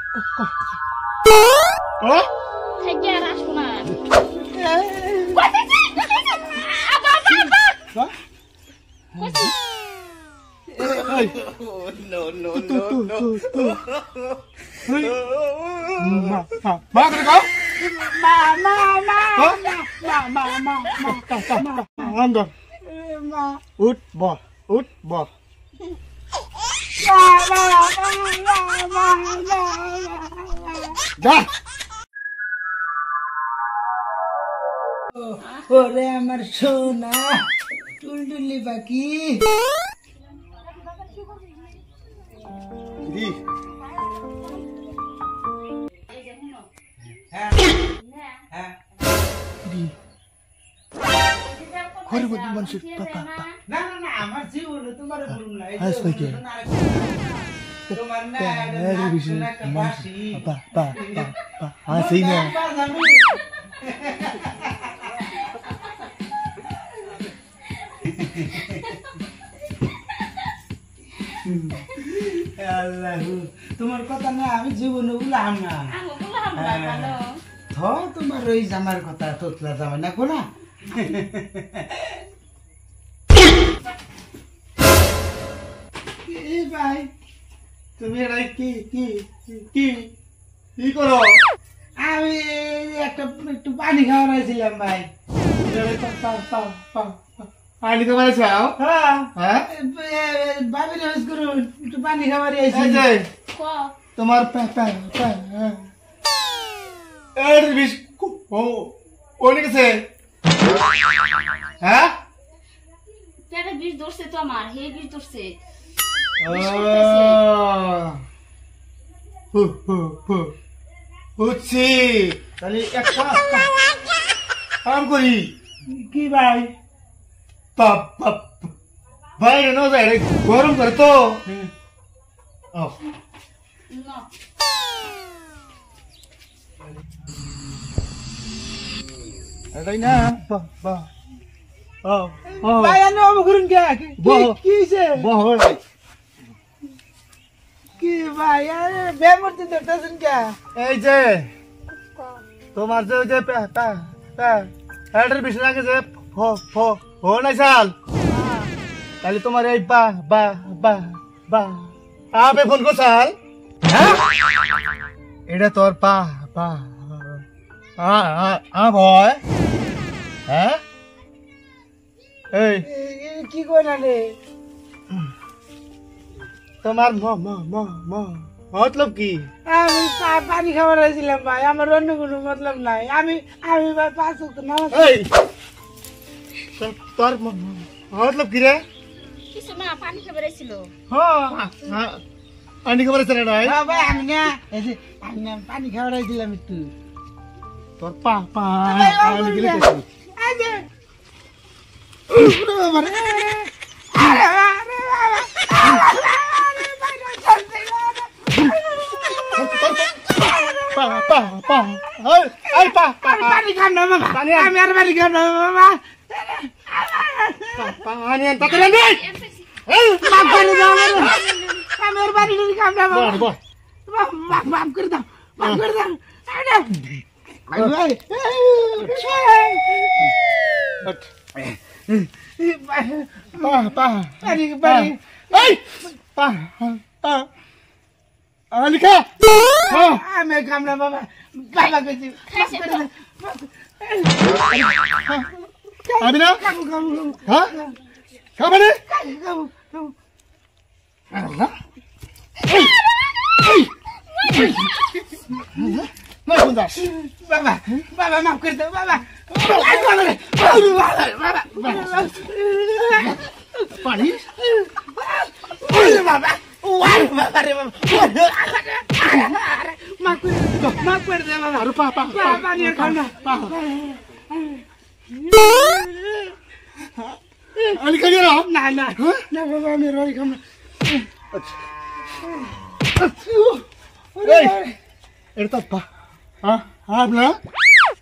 Hajar asunan. No. Ma cái đó. Anda. Út bò. Ra. ওরে আমার সোনা টুলটুলি পাখি দি হ্যাঁ হ্যাঁ দি ঘরে বসে মানুষের পাপা না আমার জীবনে তোমার বলুন না হাস পাইকে তোমার না এর বিষয় একটা বাসি পা হাসি না আল্লাহু তোমার কথা না আমি জীবনে উলাম না তোমার ওই জামার কথা তোতলা জামা না কোনা কি ভাই তুমি এটা কি করো আমি একটু পানি খাওয়া হয়েছিলাম ভাই পানি তো মানে চাও হ্যাঁ হ্যাঁ ভাবির হাউস করুন একটু পানি খাবার এসেছি এই যে তোমার এর বিষ ও লিখেছে হ্যাঁ পেটে বিষ ধরছে তো আমার হে বিষ ধরছে বুঝছি তাহলে একটা কাম করি কি ভাই বাইরে না যায় গরম করে তো না এটাই না ভাই আনো করুন কি হইছে কি ভাই আরে বেমরতে দেখতেছেন কে এই যে তোমার যে ওই যে হেডের বিষ লাগে যে নাই চাল তাহলে তোমার এই আপে ফোন করছাল হ্যাঁ এটা তোর ভয় হ্যাঁ এই কি কই না রে তোমার মতলব কি আমি পানি খাবার হয়েছিলাম ভাই আমার অন্য কোনো মতলব নাই আমি ভাই 5 ওয়াক্ত নামাজ এই তোর মতলব কি রে কিছু না পানি খাবার ছিল হ্যাঁ পানি খাবার আছে না হ্যাঁ ভাই আমি না এই যে আমি না পানি খাবার হয়েছিলাম একটু তোর পানি গেলে এই যে বাবা রে আরে পানি খান না বাবা আমি আর পানি খান না বাবা পানি আনতে রে মাফ করে দাও আমি আর পানি খান না বাবা মাফ করে দাও লিখা আমি খাম না বাবা বাবা কইছি আমি না খাবো হ্যাঁ খাবে না বাবা বাবা মাফ করে দাও বাবা পানি বাবা বাবা রে বাবা মাফ করে দে বাবা আরে পানি আর খাও না আমি খাই না না না না বাবা আমি রই খাম না এটা তো না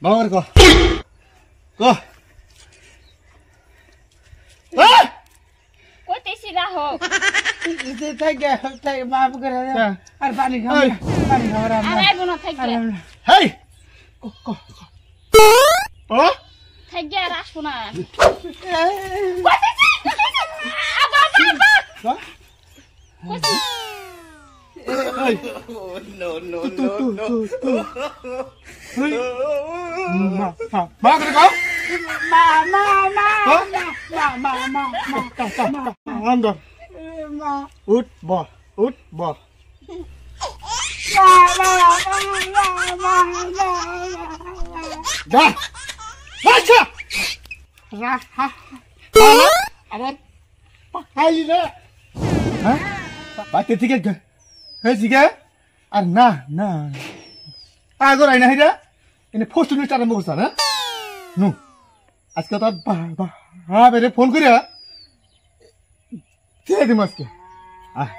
বাবার কো কইতেছি রাহো মাফ করে আর পানি খাও পানি খাবার আর আইবো না থাকি হেই ও থাকি আর আসবো না মা করে গাও আন্দর উঠ ব যা আচ্ছা আবার পাখাই রে হ্যাঁ বাচ্চা থেকে হয়েছি গে আর না না আগর আইনা হিরা এনে ফোস্ট নিউজ আরম্ভ করছ না নু আজকে তো হ্যাঁ বেরে ফোন করিয়া দিয়ে দিম আজকে আহ